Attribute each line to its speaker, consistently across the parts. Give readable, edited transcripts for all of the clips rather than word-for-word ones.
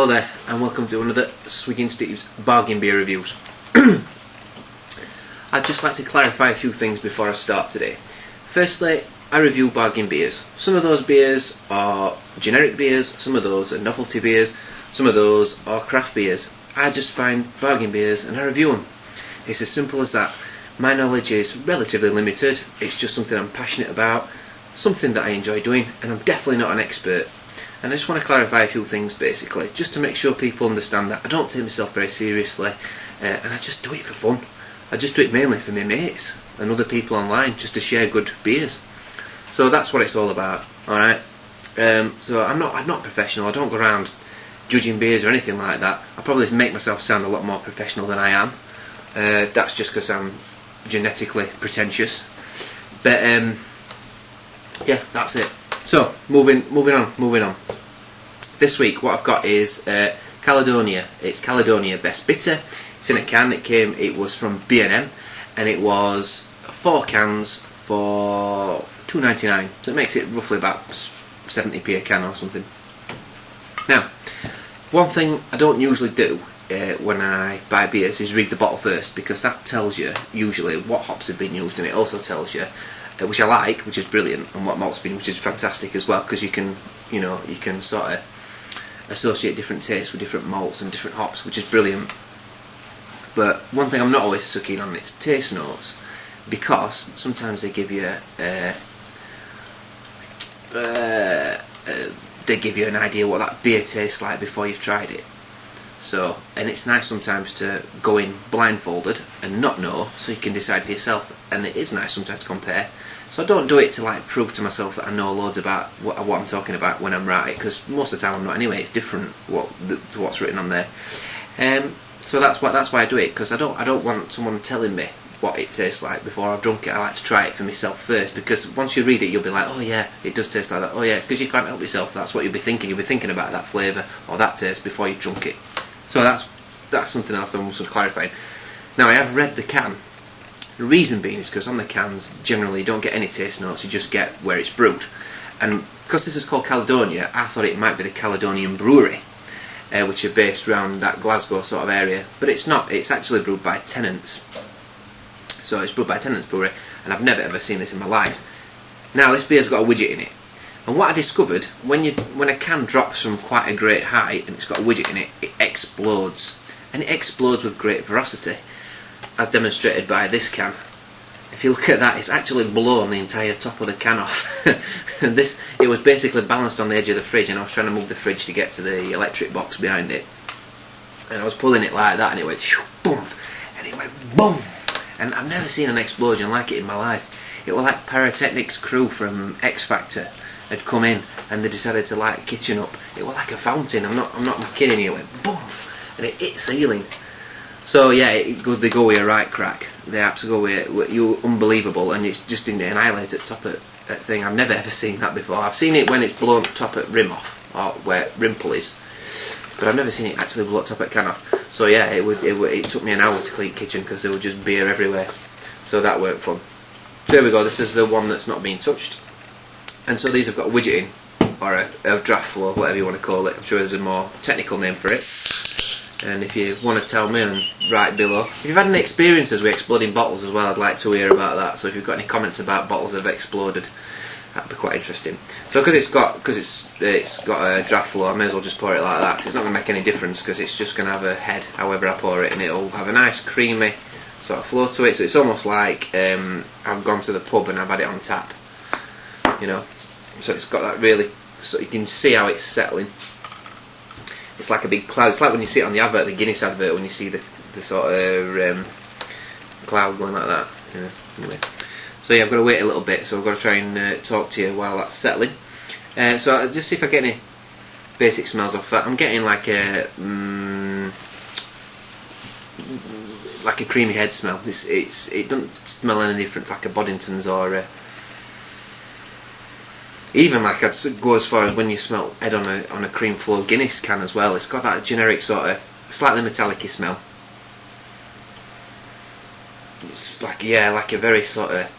Speaker 1: Hello there, and welcome to another Swiggin Steve's bargain beer reviews. I'd just like to clarify a few things before I start today. Firstly, I review bargain beers. Some of those beers are generic beers, some of those are novelty beers, some of those are craft beers. I just find bargain beers and I review them. It's as simple as that. My knowledge is relatively limited, it's just something I'm passionate about, something that I enjoy doing, and I'm definitely not an expert. And I just want to clarify a few things basically, just to make sure people understand that I don't take myself very seriously, and I just do it for fun. I just do it mainly for my mates and other people online, just to share good beers. So that's what it's all about, alright? So I'm not professional, I don't go around judging beers or anything like that. I probably make myself sound a lot more professional than I am. That's just because I'm genetically pretentious. But yeah, that's it. So, moving on. This week what I've got is Caledonia. It's Caledonia Best Bitter. It's in a can. It was from B&M, and it was 4 cans for $2.99. So it makes it roughly about 70p a can or something. Now, one thing I don't usually do when I buy beers is read the bottle first, because that tells you usually what hops have been used, and it also tells you, which I like, which is brilliant, and what malt's been, which is fantastic as well, because you can sort of associate different tastes with different malts and different hops, which is brilliant. But one thing I'm not always so keen on is taste notes, because sometimes they give you an idea what that beer tastes like before you've tried it. So, and it's nice sometimes to go in blindfolded and not know, so you can decide for yourself, and it is nice sometimes to compare. So I don't do it to like prove to myself that I know loads about what I'm talking about when I'm right, because most of the time I'm not anyway. It's different to what's written on there. So that's why I do it, because I don't want someone telling me what it tastes like before I've drunk it. I like to try it for myself first, because once you read it you'll be like, oh yeah, it does taste like that. Oh yeah, because you can't help yourself. That's what you'll be thinking. You'll be thinking about that flavour or that taste before you drunk it. So that's something else I'm also clarifying. Now, I have read the can. The reason being is because on the cans generally you don't get any taste notes, you just get where it's brewed. And because this is called Caledonia, I thought it might be the Caledonian Brewery, which are based around that Glasgow sort of area. But it's not, it's actually brewed by tenants. So it's brewed by Tenants Brewery, and I've never ever seen this in my life. Now, this beer's got a widget in it. And what I discovered, when a can drops from quite a great height and it's got a widget in it, it explodes. And it explodes with great ferocity, as demonstrated by this can. If you look at that, it's actually blown the entire top of the can off. And it was basically balanced on the edge of the fridge, and I was trying to move the fridge to get to the electric box behind it. And I was pulling it like that, and it went boom, and it went boom. And I've never seen an explosion like it in my life. It was like Pyrotechnics crew from X Factor had come in, and they decided to light the kitchen up. It was like a fountain. I'm not kidding you. It went boom, and it hit ceiling. So yeah, they go with a right crack. They absolutely go with you unbelievable, and it's just annihilate at top of that thing. I've never ever seen that before. I've seen it when it's blown top at rim off, or where rim pull is, but I've never seen it actually blow top at can off. So yeah, it took me an hour to clean kitchen because there was just beer everywhere. So that weren't fun. So there we go. This is the one that's not being touched. And so these have got a widget in, or a draft flow, whatever you want to call it. I'm sure there's a more technical name for it. And if you want to tell me, and write below. If you've had any experiences with exploding bottles as well, I'd like to hear about that. So if you've got any comments about bottles that have exploded, that'd be quite interesting. So because it's got a draft flow, I may as well just pour it like that, 'cause it's not going to make any difference, because it's just going to have a head however I pour it, and it'll have a nice creamy sort of flow to it. So it's almost like I've gone to the pub and I've had it on tap. You know, so it's got that really, so you can see how it's settling. It's like a big cloud. It's like when you see it on the advert, the Guinness advert, when you see the sort of cloud going like that. Yeah, anyway. So yeah, I've got to wait a little bit, so I've got to try and talk to you while that's settling. So I'll just see if I get any basic smells off that. I'm getting like a creamy head smell. It doesn't smell any different, like a Boddington's or even like I'd go as far as when you smell head on a cream flow Guinness can as well. It's got that generic sort of slightly metallic-y smell. It's like, yeah, like a very sort of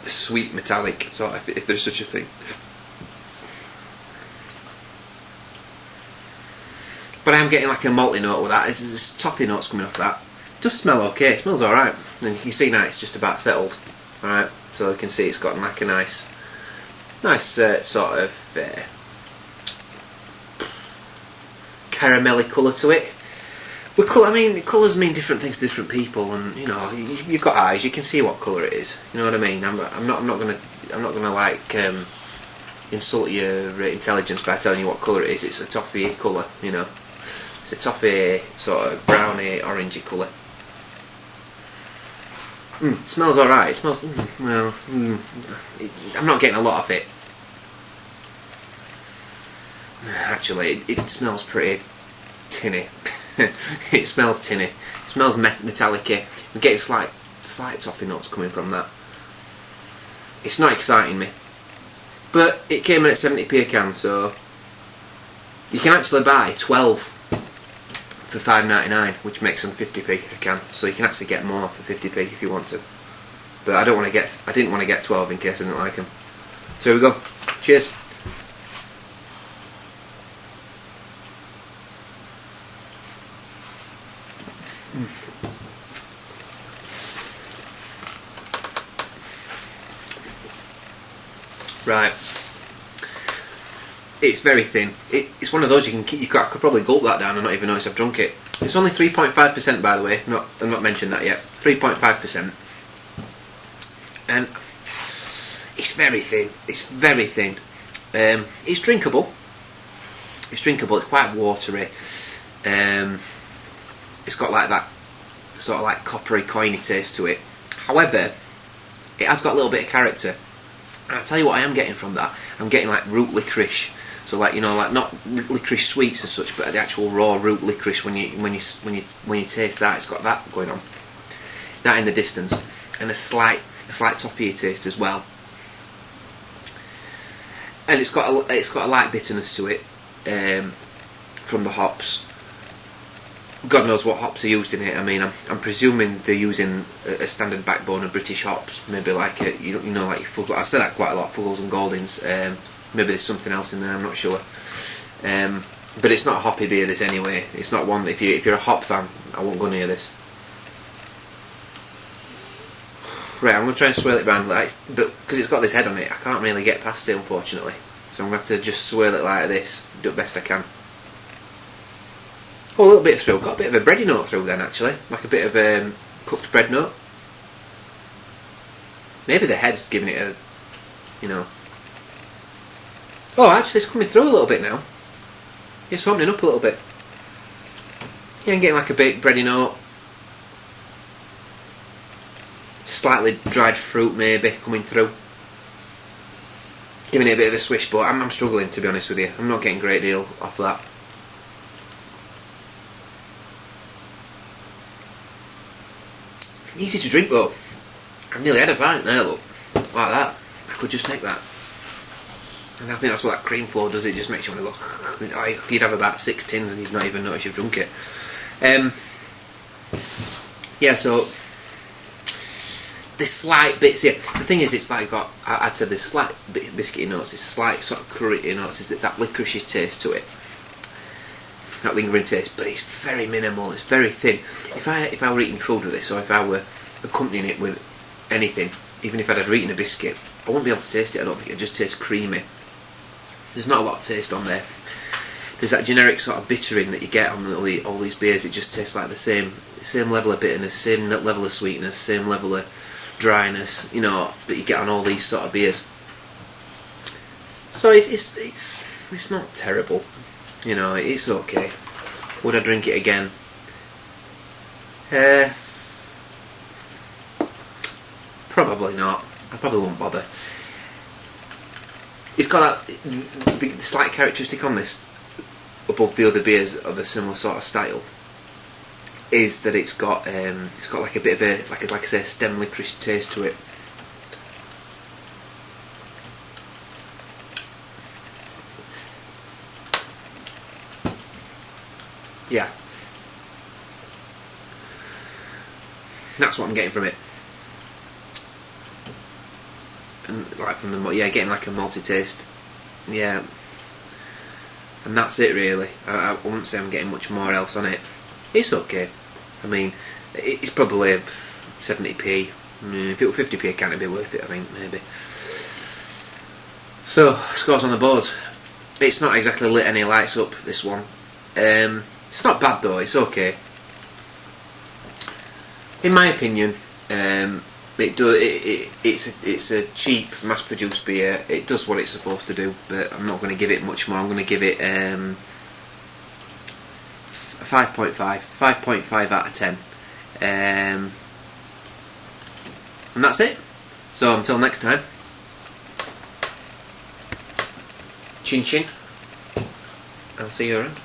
Speaker 1: sweet metallic sort of, if there's such a thing. am getting like a malty note with that. There's toffee notes coming off that. It does smell okay. It smells alright. And you can see now it's just about settled. Alright, so you can see it's got like a nice sort of caramelly colour to it. But colour, I mean, colours mean different things to different people, and you know, you've got eyes, you can see what colour it is. You know what I mean? I'm not gonna like insult your intelligence by telling you what colour it is. It's a toffee colour, you know. It's a toffee sort of browny, orangey colour. It smells alright. It smells I'm not getting a lot of it. Actually, it smells pretty tinny. It smells tinny. It smells metallic-y. I'm getting slight toffee notes coming from that. It's not exciting me. But it came in at 70p a can, so you can actually buy 12 for $5.99, which makes them 50p a can. So you can actually get more for 50p if you want to. But I didn't want to get 12 in case I didn't like them. So here we go. Cheers. Right, it's very thin. It's one of those I could probably gulp that down and not even notice I've drunk it. It's only 3.5% by the way. I've not mentioned that yet. 3.5%, and it's very thin. It's very thin. It's drinkable. It's drinkable. It's quite watery. It's got like that sort of like coppery, coiny taste to it. However, it has got a little bit of character. And I'll tell you what I am getting from that. I'm getting like root licorice. So like, you know, like not licorice sweets as such, but the actual raw root licorice. When you taste that, it's got that going on. That in the distance, and a slight toffee taste as well. And it's got a light bitterness to it from the hops. God knows what hops are used in it. I mean, I'm presuming they're using a standard backbone of British hops, maybe like you know, like I said that quite a lot, Fuggles and Goldings. Maybe there's something else in there. I'm not sure. But it's not a hoppy beer. This anyway. It's not one. If you're a hop fan, I won't go near this. Right, I'm gonna try and swirl it around, but because it's got this head on it, I can't really get past it, unfortunately. So I'm gonna have to just swirl it like this. Do the best I can. Oh, a little bit through. Got a bit of a bready note through then, actually. Like a bit of cooked bread note. Maybe the head's giving it a, you know. Oh, actually it's coming through a little bit now. It's opening up a little bit. Yeah, I'm getting like a baked bready note. Slightly dried fruit maybe coming through. Giving it a bit of a swish, but I'm struggling, to be honest with you. I'm not getting a great deal off that. Easy to drink though. I've nearly had a pint there, look. Like that. I could just make that. And I think that's what that cream flow does, it just makes you want to look. You'd have about 6 tins and you'd not even notice you've drunk it. Yeah, so the slight bits here. The thing is, it's like got, I'd say there's slight biscuity notes, it's a slight sort of curry notes, it's that licorice taste to it. That lingering taste, but it's very minimal, it's very thin. If I were eating food with this, or if I were accompanying it with anything, even if I'd had eaten a biscuit, I wouldn't be able to taste it. I don't think it just tastes creamy. There's not a lot of taste on there. There's that generic sort of bittering that you get on all these beers. It just tastes like the same level of bitterness, same level of sweetness, same level of dryness, you know, that you get on all these sort of beers. So it's not terrible. You know, it's okay. Would I drink it again? Probably not. I probably won't bother. It's got the slight characteristic on this, above the other beers of a similar sort of style, is that it's got like a bit of a, like I say, stem licorice taste to it. Yeah, that's what I'm getting from it, and like from the getting like a malty taste. Yeah, and that's it really. I wouldn't say I'm getting much more else on it. It's okay. I mean, it's probably 70p. If it were 50p, it can't be worth it, I think, maybe. So, scores on the board. It's not exactly lit any lights up, this one. It's not bad though, it's okay. In my opinion, it's a cheap, mass-produced beer. It does what it's supposed to do, but I'm not going to give it much more. I'm going to give it a 5.5 out of 10. And that's it. So until next time, chin chin, I'll see you around.